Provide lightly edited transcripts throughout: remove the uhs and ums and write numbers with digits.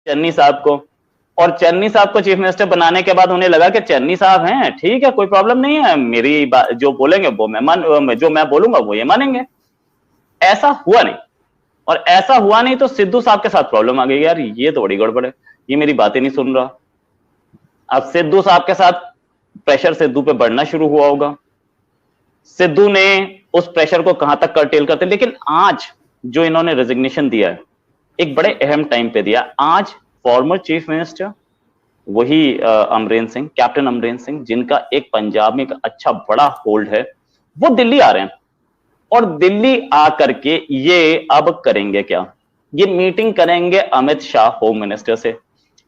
चन्नी साहब को, और चन्नी साहब को चीफ मिनिस्टर बनाने के बाद उन्हें लगा कि चन्नी साहब हैं, ठीक है, कोई प्रॉब्लम नहीं है, मेरी बात जो बोलेंगे वो जो मैं बोलूंगा वो ये मानेंगे। ऐसा हुआ नहीं, और ऐसा हुआ नहीं तो सिद्धू साहब के साथ प्रॉब्लम आ गई, यार ये तो बड़ी गड़बड़ है, ये मेरी बातें नहीं सुन रहा। अब सिद्धू साहब के साथ प्रेशर सिद्धू पे बढ़ना शुरू हुआ होगा, सिद्धू ने उस प्रेशर को कहां तक कर्टेल करते। लेकिन आज जो इन्होंने रेजिग्नेशन दिया है, एक बड़े अहम टाइम पे दिया। आज फॉर्मर चीफ मिनिस्टर वही अमरेंद्र सिंह, कैप्टन अमरेंद्र सिंह, जिनका एक पंजाब में एक अच्छा बड़ा होल्ड है, वो दिल्ली आ रहे हैं, और दिल्ली आकर के ये अब करेंगे क्या, ये मीटिंग करेंगे अमित शाह होम मिनिस्टर से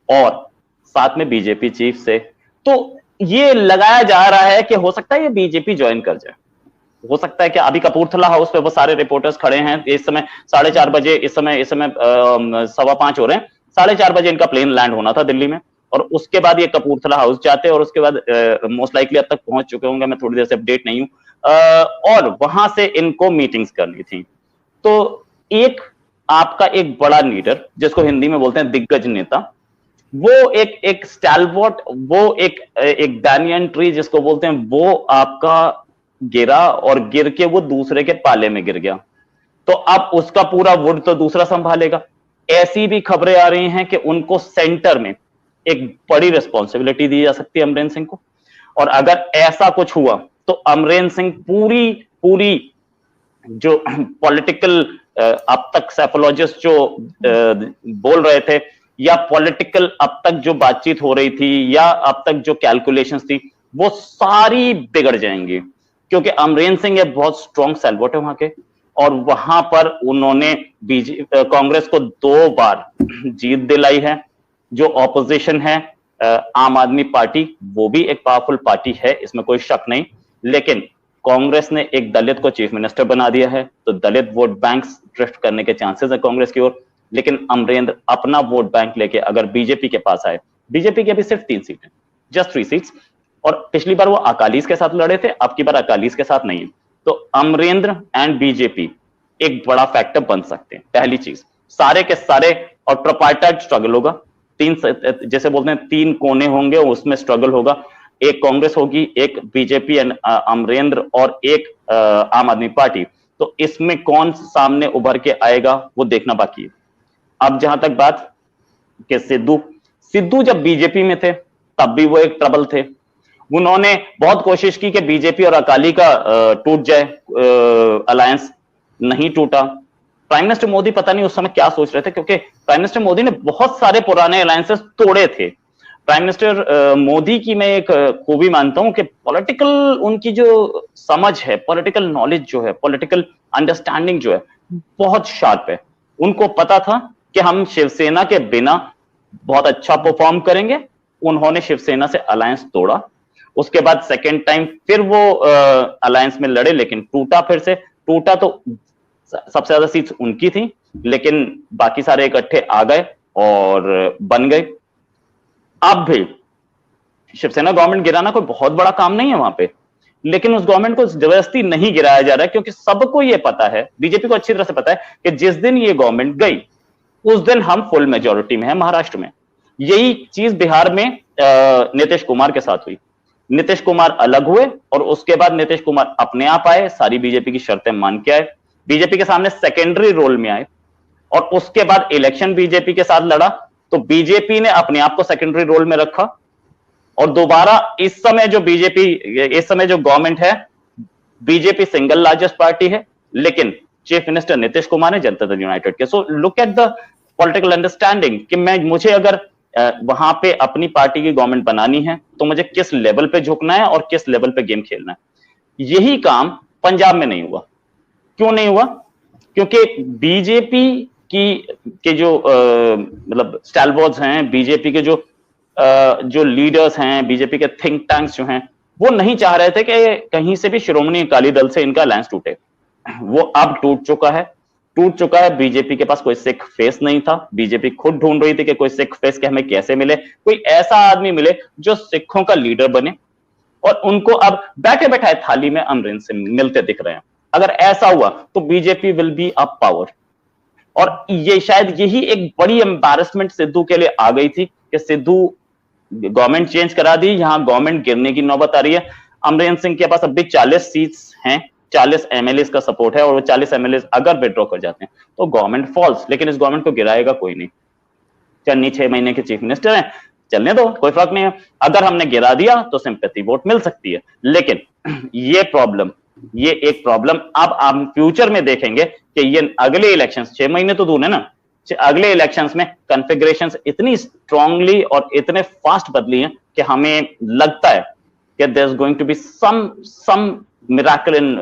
और साथ में बीजेपी चीफ से। तो ये लगाया जा रहा है कि हो सकता है ये बीजेपी ज्वाइन कर जाए, हो सकता है कि अभी कपूरथला हाउस पे वो सारे रिपोर्टर्स खड़े हैं इस समय 4:30 बजे, इस समय 4:15 हो रहे हैं, 4:30 बजे इनका प्लेन लैंड होना था दिल्ली में, और उसके बाद ये कपूरथला हाउस जाते, और उसके बाद मोस्ट लाइकली अब तक पहुंच चुके होंगे, मैं थोड़ी देर से अपडेट नहीं हूं, और वहां से इनको मीटिंग्स करनी थी। तो एक आपका एक बड़ा लीडर, जिसको हिंदी में बोलते हैं दिग्गज नेता, वो एक स्टैलवर्ट, वो एक बैनियन ट्री जिसको बोलते हैं, वो आपका गिरा, और गिर के वो दूसरे के पाले में गिर गया, तो अब उसका पूरा वुड तो दूसरा संभालेगा। ऐसी भी खबरें आ रही हैं कि उनको सेंटर में एक बड़ी रिस्पॉन्सिबिलिटी दी जा सकती है अमरेंद्र सिंह को, और अगर ऐसा कुछ हुआ तो अमरेंद्र सिंह पूरी जो पॉलिटिकल अब तक साइकोलॉजिस्ट जो बोल रहे थे, या पॉलिटिकल अब तक जो बातचीत हो रही थी, या अब तक जो कैलकुलेशंस थी, वो सारी बिगड़ जाएंगी, क्योंकि अमरेंद्र सिंह एक बहुत स्ट्रॉन्ग सेलवोट है वहां के, और वहां पर उन्होंने कांग्रेस को 2 बार जीत दिलाई है। जो ऑपोजिशन है आम आदमी पार्टी, वो भी एक पावरफुल पार्टी है, इसमें कोई शक नहीं, लेकिन कांग्रेस ने एक दलित को चीफ मिनिस्टर बना दिया है, तो दलित वोट बैंक ड्रिफ्ट करने के चांसेस है कांग्रेस की ओर। लेकिन अमरेंद्र अपना वोट बैंक लेके अगर बीजेपी के पास आए, बीजेपी की अभी सिर्फ 3 सीटें, जस्ट 3 सीट्स, और पिछली बार वो अकालीस के साथ लड़े थे, अब की बार अकालीस के साथ नहीं है, तो अमरेंद्र एंड बीजेपी एक बड़ा फैक्टर बन सकते हैं। पहली चीज, सारे के सारे, और ट्राइपार्टाइट स्ट्रगल होगा, जैसे बोलते हैं 3 कोने होंगे, उसमें स्ट्रगल होगा, एक कांग्रेस होगी, एक बीजेपी एंड अमरेंद्र, और एक आम आदमी पार्टी। तो इसमें कौन सामने उभर के आएगा वो देखना बाकी है। अब जहां तक बात कि सिद्धू जब बीजेपी में थे तब भी वो एक ट्रबल थे, उन्होंने बहुत कोशिश की कि बीजेपी और अकाली का टूट जाए, अलायंस नहीं टूटा। प्राइम मिनिस्टर मोदी पता नहीं उस समय क्या सोच रहे थे, क्योंकि प्राइम मिनिस्टर मोदी ने बहुत सारे पुराने अलायंसेस तोड़े थे। प्राइम मिनिस्टर मोदी की मैं एक खूबी मानता हूं कि पॉलिटिकल उनकी जो समझ है, पॉलिटिकल नॉलेज जो है, पॉलिटिकल अंडरस्टैंडिंग जो है, बहुत शार्प है। उनको पता था कि हम शिवसेना के बिना बहुत अच्छा परफॉर्म करेंगे, उन्होंने शिवसेना से अलायंस तोड़ा, उसके बाद सेकेंड टाइम फिर वो अलायंस में लड़े, लेकिन टूटा, फिर से टूटा, तो सबसे ज्यादा सीट्स उनकी थी, लेकिन बाकी सारे इकट्ठे आ गए और बन गए। अब भी शिवसेना गवर्नमेंट गिराना कोई बहुत बड़ा काम नहीं है वहां पे, लेकिन उस गवर्नमेंट को जबरदस्ती नहीं गिराया जा रहा है, क्योंकि सबको यह पता है, बीजेपी को अच्छी तरह से पता है कि जिस दिन ये गवर्नमेंट गई उस दिन हम फुल मेजोरिटी में है महाराष्ट्र में। यही चीज बिहार में नीतीश कुमार के साथ हुई। नीतीश कुमार अलग हुए और उसके बाद नीतीश कुमार अपने आप आए, सारी बीजेपी की शर्तें मान के आए, बीजेपी के सामने सेकेंडरी रोल में आए, और उसके बाद इलेक्शन बीजेपी के साथ लड़ा, तो बीजेपी ने अपने आप को सेकेंडरी रोल में रखा, और दोबारा इस समय जो गवर्नमेंट है, बीजेपी सिंगल लार्जेस्ट पार्टी है, लेकिन चीफ मिनिस्टर नीतीश कुमार है जनता दल यूनाइटेड के। So look at the political understanding कि मुझे अगर वहां पे अपनी पार्टी की गवर्नमेंट बनानी है तो मुझे किस लेवल पे झुकना है और किस लेवल पे गेम खेलना है। यही काम पंजाब में नहीं हुआ। क्यों नहीं हुआ? क्योंकि बीजेपी के जो मतलब स्टैलवर्ड्स हैं, बीजेपी के जो लीडर्स हैं, बीजेपी के थिंक टैंक्स जो हैं, वो नहीं चाह रहे थे कि कहीं से भी श्रोमणी अकाली दल से इनका अलायंस टूटे। वो अब टूट चुका है। बीजेपी के पास कोई सिख फेस नहीं था, बीजेपी खुद ढूंढ रही थी कि कोई सिख फेस के हमें कैसे मिले, कोई ऐसा आदमी मिले जो सिखों का लीडर बने, और उनको अब बैठे बैठाए थाली में अमरिंदर से मिलते दिख रहे हैं। अगर ऐसा हुआ तो BJP will be a power, और ये शायद यही एक बड़ी एम्बैरेसमेंट सिद्धू के लिए आ गई थी कि सिद्धू गवर्नमेंट चेंज करा दी, यहां गवर्नमेंट गिरने की नौबत आ रही है। अमरेंद्र सिंह के पास अभी 40 सीट्स हैं, 40 एमएलए का सपोर्ट है, और वो 40 एमएलए अगर विड्रॉ कर जाते हैं तो गवर्नमेंट फॉल्स, लेकिन इस गवर्नमेंट को गिराएगा कोई नहीं। चन्नी 6 महीने के चीफ मिनिस्टर हैं, चलने दो, कोई फर्क नहीं है। अगर हमने गिरा दिया तो सिंपैथी वोट मिल सकती है, लेकिन ये एक प्रॉब्लम अब हम फ्यूचर में देखेंगे कि ये अगले इलेक्शंस 6 महीने तो दूर है ना, अगले इलेक्शंस में कॉन्फ़िगरेशंस इतनी स्ट्रांगली और इतने फास्ट बदली हैं कि हमें लगता है कि there is going to be some miracle in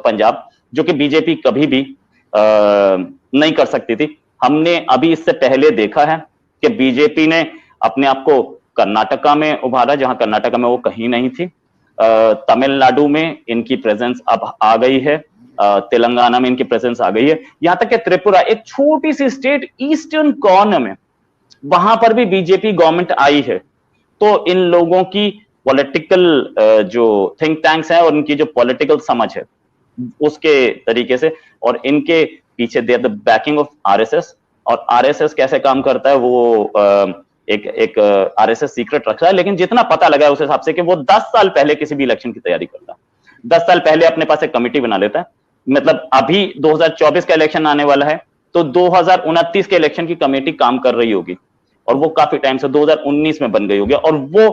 Punjab, जो कि बीजेपी कभी भी नहीं कर सकती थी। हमने अभी इससे पहले देखा है कि बीजेपी ने अपने आप को कर्नाटका में उभारा, जहां कर्नाटका में वो कहीं नहीं थी। तमिलनाडु में इनकी प्रेजेंस अब आ गई है, तेलंगाना में इनकी प्रेजेंस आ गई है, यहां तक कि त्रिपुरा, एक छोटी सी स्टेट ईस्टर्न कॉर्नर में, वहां पर भी बीजेपी गवर्नमेंट आई है। तो इन लोगों की पॉलिटिकल जो थिंक टैंक्स हैं और इनकी जो पॉलिटिकल समझ है उसके तरीके से, और इनके पीछे they are the backing of RSS. और आरएसएस कैसे काम करता है वो एक आरएसएस सीक्रेट रखता है, लेकिन जितना पता लगा है उस हिसाब से कि वो 10 साल पहले किसी भी इलेक्शन की तैयारी करता है। 10 साल पहले अपने पास एक कमेटी बना लेता है, मतलब अभी 2024 का इलेक्शन आने वाला है तो 2029 के इलेक्शन की कमेटी काम कर रही होगी, और वो काफी टाइम से 2019 में बन गई होगी, और वो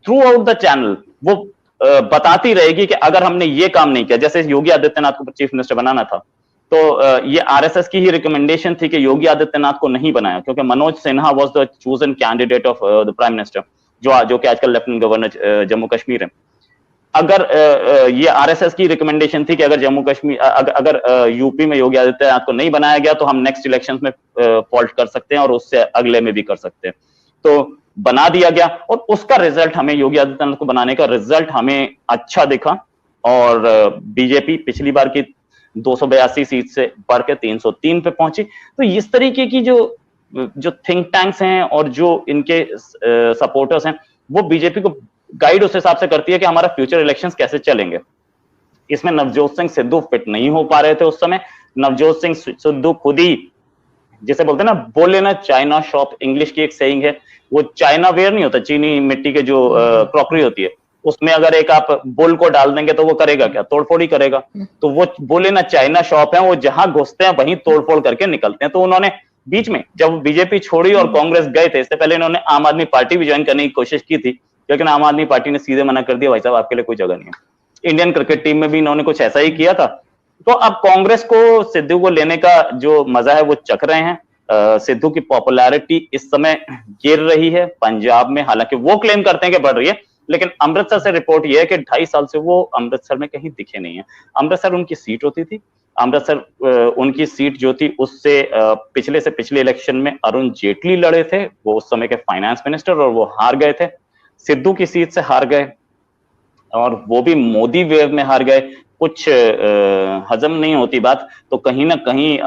थ्रू आउट द चैनल वो बताती रहेगी कि अगर हमने ये काम नहीं किया, जैसे योगी आदित्यनाथ को चीफ मिनिस्टर बनाना था, तो ये आरएसएस की ही रिकमेंडेशन थी कि योगी आदित्यनाथ को नहीं बनाया, क्योंकि Manoj Sinha was the chosen candidate of the prime minister, जो कि आजकल लेफ्टिनेंट गवर्नर जम्मू कश्मीर है। अगर ये आरएसएस की रिकमेंडेशन थी कि अगर जम्मू कश्मीर अगर यूपी में योगी आदित्यनाथ को नहीं बनाया गया तो हम नेक्स्ट इलेक्शंस में फॉल्ट कर सकते हैं और उससे अगले में भी कर सकते हैं, तो बना दिया गया, और उसका रिजल्ट हमें, योगी आदित्यनाथ को बनाने का रिजल्ट हमें अच्छा दिखा। और बीजेपी पिछली बार की 282 सीट से बढ़ के 303 पे पहुंची। तो इस तरीके की जो थिंक टैंक्स हैं और जो इनके सपोर्टर्स हैं, वो बीजेपी को गाइड उस हिसाब से करती है कि हमारा फ्यूचर इलेक्शंस कैसे चलेंगे। इसमें नवजोत सिंह सिद्धू फिट नहीं हो पा रहे थे उस समय। नवजोत सिंह सिद्धू खुद ही, जैसे बोलते हैं ना, बोले ना चाइना शॉप, इंग्लिश की एक सेइंग है, वो चाइना वेयर नहीं होता, चीनी मिट्टी के जो क्रॉकरी होती है, उसमें अगर एक आप बुल को डाल देंगे तो वो करेगा क्या, तोड़फोड़ ही करेगा। तो वो बोले ना चाइना शॉप है, वो जहां घुसते हैं वहीं तोड़फोड़ करके निकलते हैं। तो उन्होंने बीच में जब बीजेपी छोड़ी और कांग्रेस गए थे, इससे पहले इन्होंने आम आदमी पार्टी भी ज्वाइन करने की कोशिश की थी, लेकिन आम आदमी पार्टी ने सीधे मना कर दिया, भाई साहब आपके लिए कोई जगह नहीं है। इंडियन क्रिकेट टीम में भी इन्होंने कुछ ऐसा ही किया था। तो अब कांग्रेस को सिद्धू को लेने का जो मजा है वो चख रहे हैं। सिद्धू की पॉपुलैरिटी इस समय गिर रही है पंजाब में, हालांकि वो क्लेम करते हैं कि बढ़ रही है, लेकिन अमृतसर से रिपोर्ट यह है कि 2.5 साल से वो अमृतसर में कहीं दिखे नहीं है। अमृतसर उनकी सीट होती थी, अमृतसर उनकी सीट जो थी उससे पिछले से पिछले इलेक्शन में अरुण जेटली लड़े थे, वो उस समय के फाइनेंस मिनिस्टर, और वो हार गए थे। सिद्धू की सीट से हार गए, और वो भी मोदी वेव में हार गए। कुछ हजम नहीं होती बात, तो कहीं ना कहीं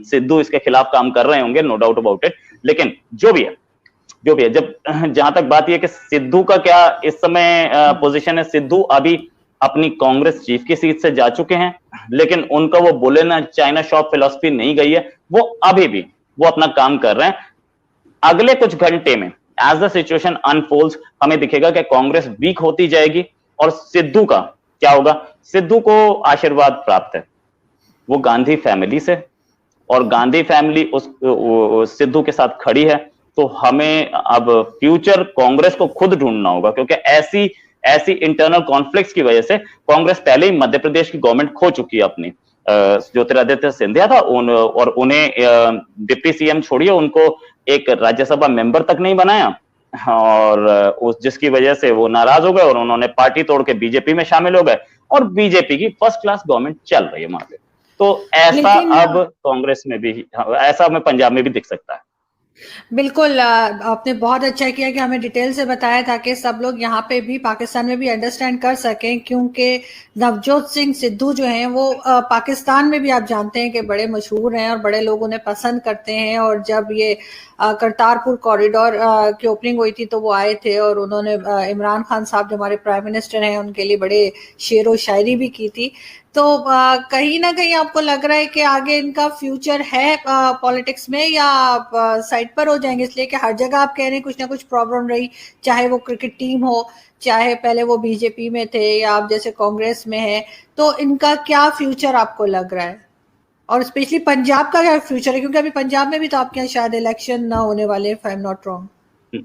सिद्धू इसके खिलाफ काम कर रहे होंगे, नो डाउट अबाउट इट। लेकिन जो भी है जब जहां तक बात यह कि सिद्धू का क्या इस समय पोजीशन है, सिद्धू अभी अपनी कांग्रेस चीफ की सीट से जा चुके हैं, लेकिन उनका वो बोले ना चाइना शॉप फिलॉसफी नहीं गई है, वो अभी भी वो अपना काम कर रहे हैं। अगले कुछ घंटे में एज द सिचुएशन अनफोल्ड्स हमें दिखेगा कि कांग्रेस वीक होती जाएगी, और सिद्धू का क्या होगा। सिद्धू को आशीर्वाद प्राप्त है, वो गांधी फैमिली से, और गांधी फैमिली उस सिद्धू के साथ खड़ी है। तो हमें अब फ्यूचर कांग्रेस को खुद ढूंढना होगा, क्योंकि ऐसी इंटरनल कॉन्फ्लिक्ट्स की वजह से कांग्रेस पहले ही मध्य प्रदेश की गवर्नमेंट खो चुकी है अपनी। ज्योतिरादित्य सिंधिया था और उन्हें डिप्टी सीएम छोड़िए, उनको एक राज्यसभा मेंबर तक नहीं बनाया, और जिसकी वजह से वो नाराज हो गए और उन्होंने पार्टी तोड़ के बीजेपी में शामिल हो गए, और बीजेपी की फर्स्ट क्लास गवर्नमेंट चल रही है वहां पे। तो ऐसा अब कांग्रेस में भी, ऐसा हमें पंजाब में भी दिख सकता है। बिल्कुल, आपने बहुत अच्छा किया कि हमें डिटेल से बताया ताकि सब लोग यहाँ पे भी पाकिस्तान में भी अंडरस्टैंड कर सकें, क्योंकि नवजोत सिंह सिद्धू जो हैं वो पाकिस्तान में भी आप जानते हैं कि बड़े मशहूर हैं और बड़े लोग उन्हें पसंद करते हैं। और जब ये करतारपुर कॉरिडोर की ओपनिंग हुई थी तो वो आए थे, और उन्होंने इमरान खान साहब जो हमारे प्राइम मिनिस्टर हैं उनके लिए बड़े शेर व शायरी भी की थी। तो कहीं ना कहीं आपको लग रहा है कि आगे इनका फ्यूचर है पॉलिटिक्स में, या साइड पर हो जाएंगे? इसलिए कि हर जगह आप कह रहे हैं कुछ ना कुछ प्रॉब्लम रही, चाहे वो क्रिकेट टीम हो, चाहे पहले वो बीजेपी में थे या आप जैसे कांग्रेस में है, तो इनका क्या फ्यूचर आपको लग रहा है? और स्पेशली पंजाब का क्या फ्यूचर है, क्योंकि अभी पंजाब में भी तो आपके यहाँ शायद इलेक्शन ना होने वाले, if I am not wrong.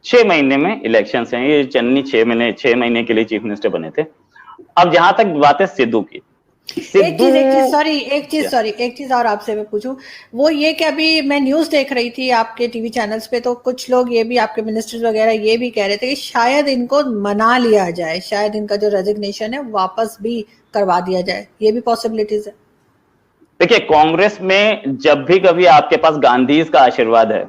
6 महीने में इलेक्शन हैं। ये चन्नी 6 महीने के लिए चीफ मिनिस्टर बने थे। अब जहां तक बात है सिद्धू की, एक चीज और आपसे मैं पूछूं, वो ये कि अभी मैं न्यूज देख रही थी आपके टीवी चैनल्स पे, तो कुछ लोग ये भी, आपके मिनिस्टर्स वगैरह ये भी कह रहे थे कि शायद इनको मना लिया जाए, शायद इनका जो रेजिग्नेशन है वापस भी करवा दिया जाए, ये भी पॉसिबिलिटीज है। देखिए, कांग्रेस में जब भी कभी आपके पास गांधी का आशीर्वाद है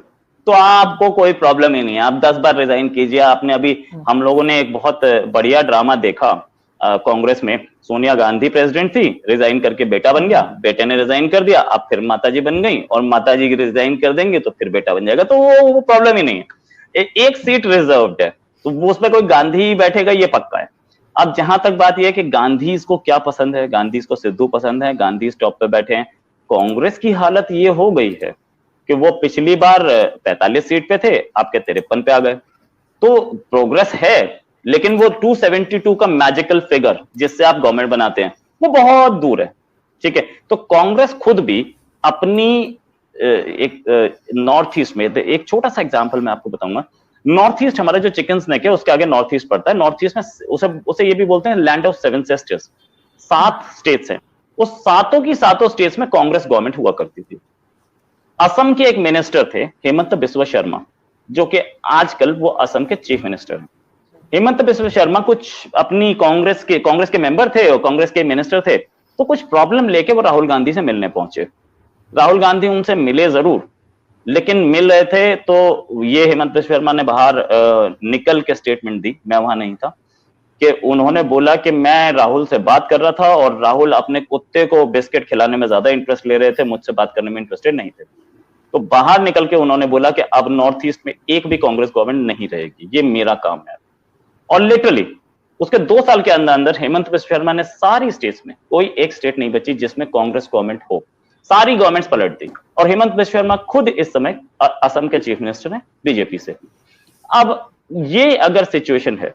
तो आपको कोई प्रॉब्लम ही नहीं है, आप 10 बार रिजाइन कीजिए। आपने अभी, हम लोगों ने एक बहुत बढ़िया ड्रामा देखा कांग्रेस में। सोनिया गांधी प्रेसिडेंट थी, रिजाइन करके बेटा बन गया, बेटे ने रिजाइन कर दिया, अब फिर माताजी बन गई, और माताजी की रिजाइन कर देंगे तो फिर बेटा बन जाएगा, तो वो प्रॉब्लम ही नहीं है। एक सीट रिजर्व्ड है तो वो उसमें कोई गांधी बैठेगा, ये पक्का है। अब जहां तक बात यह है कि गांधी को क्या पसंद है, गांधी को सिद्धू पसंद है, गांधी टॉप पे बैठे हैं। कांग्रेस की हालत ये हो गई है कि वो पिछली बार 45 सीट पे थे, आपके 53 पे आ गए। तो प्रोग्रेस है, लेकिन वो 272 का मैजिकल फिगर जिससे आप गवर्नमेंट बनाते हैं वो बहुत दूर है। ठीक है, तो कांग्रेस खुद भी अपनी एक नॉर्थ ईस्ट में, एक छोटा सा एग्जांपल मैं आपको बताऊंगा। नॉर्थ ईस्ट हमारा जो चिकन स्नैक है उसके आगे नॉर्थ ईस्ट पड़ता है। नॉर्थ ईस्ट में उसे ये भी बोलते हैं लैंड ऑफ 7 सिस्टर्स। 7 स्टेट्स हैं, वो सातों की सातों स्टेट्स में कांग्रेस गवर्नमेंट हुआ करती थी। असम के एक मिनिस्टर थे हेमंत बिस्वा शर्मा, जो कि आजकल वो असम के चीफ मिनिस्टर हैं। हेमंत बिस्वा शर्मा कुछ अपनी कांग्रेस के मेंबर थे और कांग्रेस के मिनिस्टर थे, तो कुछ प्रॉब्लम लेके वो राहुल गांधी से मिलने पहुंचे। राहुल गांधी उनसे मिले जरूर, लेकिन मिल रहे थे तो ये हेमंत बिस्वा शर्मा ने बाहर निकल के स्टेटमेंट दी, मैं वहां नहीं था, कि उन्होंने बोला कि मैं राहुल से बात कर रहा था और राहुल अपने कुत्ते को बिस्किट खिलाने में ज्यादा इंटरेस्ट ले रहे थे, मुझसे बात करने में इंटरेस्टेड नहीं थे। तो बाहर निकल के उन्होंने बोला कि अब नॉर्थ ईस्ट में एक भी कांग्रेस गवर्नमेंट नहीं रहेगी, ये मेरा काम है। और लिटरली उसके 2 साल के अंदर अंदर हेमंत बिस्वा शर्मा ने सारी स्टेट्स में, कोई एक स्टेट नहीं बची जिसमें कांग्रेस गवर्नमेंट हो, सारी गवर्नमेंट्स पलट दी। और हेमंत बिस्वा शर्मा खुद इस समय असम के चीफ मिनिस्टर हैं बीजेपी से। अब ये अगर सिचुएशन है,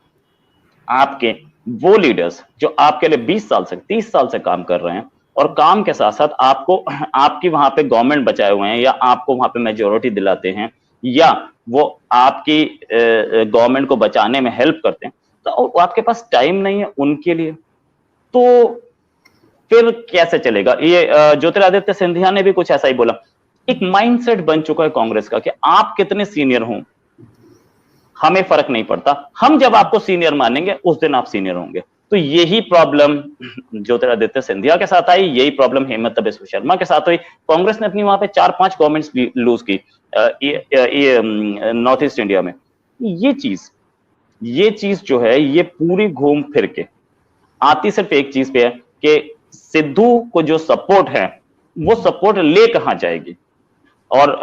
आपके वो लीडर्स जो आपके लिए 20 साल से 30 साल से काम कर रहे हैं और काम के साथ साथ आपको आपकी वहां पे गवर्नमेंट बचाए हुए हैं, या आपको वहां पे मेजोरिटी दिलाते हैं, या वो आपकी गवर्नमेंट को बचाने में हेल्प करते हैं, तो आपके पास टाइम नहीं है उनके लिए, तो फिर कैसे चलेगा? ये ज्योतिरादित्य सिंधिया ने भी कुछ ऐसा ही बोला। एक माइंडसेट बन चुका है कांग्रेस का कि आप कितने सीनियर हों हमें फर्क नहीं पड़ता, हम जब आपको सीनियर मानेंगे उस दिन आप सीनियर होंगे। तो यही प्रॉब्लम ज्योतिरादित्य सिंधिया के साथ आई, यही प्रॉब्लम हेमंत बिस्वा शर्मा के साथ हुई। कांग्रेस ने अपनी वहां पे 4-5 गवर्नमेंट्स लूज की नॉर्थ ईस्ट इंडिया में। ये चीज जो है, ये पूरी घूम फिर के आती सिर्फ एक चीज पे है कि सिद्धू को जो सपोर्ट है वो सपोर्ट ले कहां जाएगी, और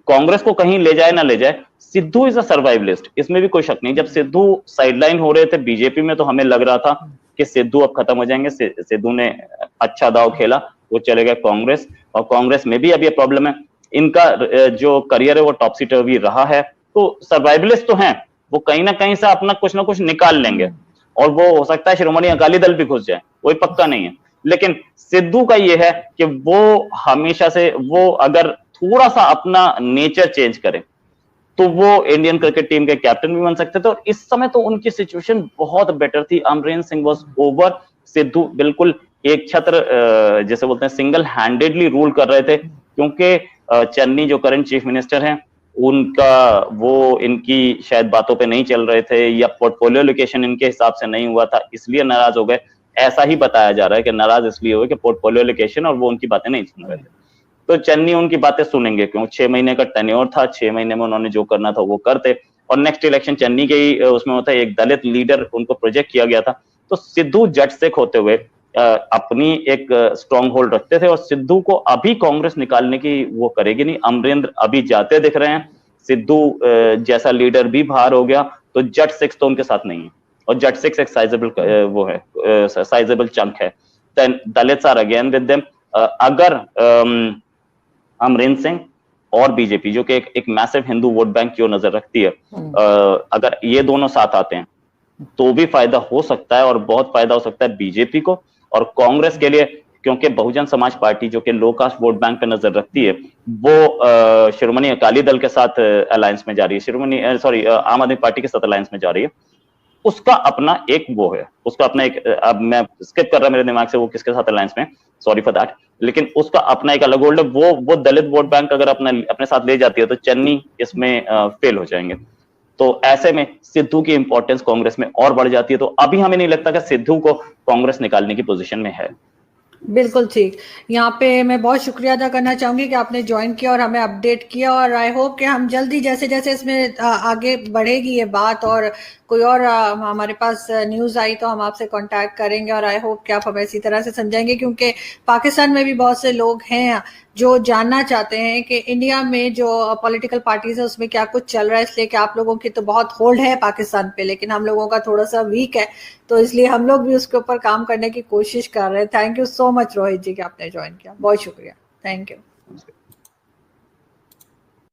कांग्रेस को कहीं ले जाए ना ले जाए, सिद्धू इज अ सर्वाइवलिस्ट, इसमें भी कोई शक नहीं। जब सिद्धू साइडलाइन हो रहे थे बीजेपी में तो हमें लग रहा था कि सिद्धू अब खत्म हो जाएंगे। सिद्धू ने अच्छा दाव खेला, वो चले गए कांग्रेस, और कांग्रेस में भी अब ये प्रॉब्लम है, इनका जो करियर है वो टॉपसी टर्वी रहा है। तो सर्वाइवलिस्ट तो हैं, वो कहीं ना कहीं से अपना कुछ ना कुछ निकाल लेंगे, और वो हो सकता है श्रोमणी अकाली दल भी घुस जाए, कोई पक्का नहीं है। लेकिन सिद्धू का ये है कि वो हमेशा से, वो अगर थोड़ा सा अपना नेचर चेंज करे तो वो इंडियन क्रिकेट टीम के कैप्टन भी बन सकते थे। और इस समय तो उनकी सिचुएशन बहुत बेटर थी। अमरेंद्र सिंह वाज ओवर, सिद्धू बिल्कुल एक छत्र जैसे बोलते हैं सिंगल हैंडेडली रूल कर रहे थे, क्योंकि चन्नी जो करंट चीफ मिनिस्टर हैं उनका वो इनकी शायद बातों पे नहीं चल रहे थे, या पोर्टफोलियो लोकेशन इनके हिसाब से नहीं हुआ था, इसलिए नाराज हो गए। ऐसा ही बताया जा रहा है कि नाराज इसलिए हुए कि पोर्टफोलियो लोकेशन, और वो उनकी बातें नहीं सुन रहे थे। तो चन्नी उनकी बातें सुनेंगे क्यों? 6 महीने का टेन्योर था, 6 महीने में उन्होंने जो करना था वो करते, और नेक्स्ट इलेक्शन चन्नी के ही उसमें होता है। एक दलित लीडर उनको प्रोजेक्ट किया गया था, तो सिद्धू जट से होते हुए अपनी एक स्ट्रॉन्ग होल्ड रखते थे, और सिद्धू को अभी कांग्रेस निकालने की वो करेगी नहीं। अमरेंद्र अभी जाते दिख रहे हैं, सिद्धू जैसा लीडर भी बाहर हो गया, तो जट 6 तो उनके साथ नहीं है, और जट 6 एक साइजेबल वो है, साइजेबल चंक है। Dalits are again with them. अगर अमरिंदर सिंह और बीजेपी, जो कि एक मैसिव हिंदू वोट बैंक की ओर नजर रखती है, अगर ये दोनों साथ आते हैं तो भी फायदा हो सकता है, और बहुत फायदा हो सकता है बीजेपी को और कांग्रेस के लिए, क्योंकि बहुजन समाज पार्टी जो कि लो कास्ट वोट बैंक पे नजर रखती है, वो शिरोमणि अकाली दल के साथ अलायंस में जा रही है, आम आदमी पार्टी के साथ अलायंस में जा रही है। उसका अपना एक वो है, उसका अपना एक, अब मैं स्किप कर रहा मेरे दिमाग से वो किसके साथ अलायंस में, सॉरी फॉर दैट, लेकिन उसका अपना एक अलग होल्ड है। वो दलित वोट बैंक अगर अपने साथ ले जाती है तो चन्नी इसमें फेल हो जाएंगे। तो ऐसे में सिद्धू की इंपॉर्टेंस कांग्रेस में और बढ़ जाती है। तो अभी हमें नहीं लगता कि सिद्धू को कांग्रेस निकालने की पोजीशन में है। बिल्कुल ठीक। यहाँ पे मैं बहुत शुक्रिया अदा करना चाहूंगी कि आपने ज्वाइन किया और हमें अपडेट किया, और आई होप कि हम जल्दी जैसे जैसे इसमें आगे बढ़ेगी ये बात और कोई और हमारे पास न्यूज आई तो हम आपसे कांटेक्ट करेंगे, और आई होप कि आप हमें इसी तरह से समझाएंगे, क्योंकि पाकिस्तान में भी बहुत से लोग हैं जो जानना चाहते हैं कि इंडिया में जो पॉलिटिकल पार्टीज है उसमें क्या कुछ चल रहा है, इसलिए कि आप लोगों की तो बहुत होल्ड है पाकिस्तान पे, लेकिन हम लोगों का थोड़ा सा वीक है, तो इसलिए हम लोग भी उसके ऊपर काम करने की कोशिश कर रहे हैं। Thank you so much Rohit ji कि आपने ज्वाइन किया, बहुत शुक्रिया, थैंक यू।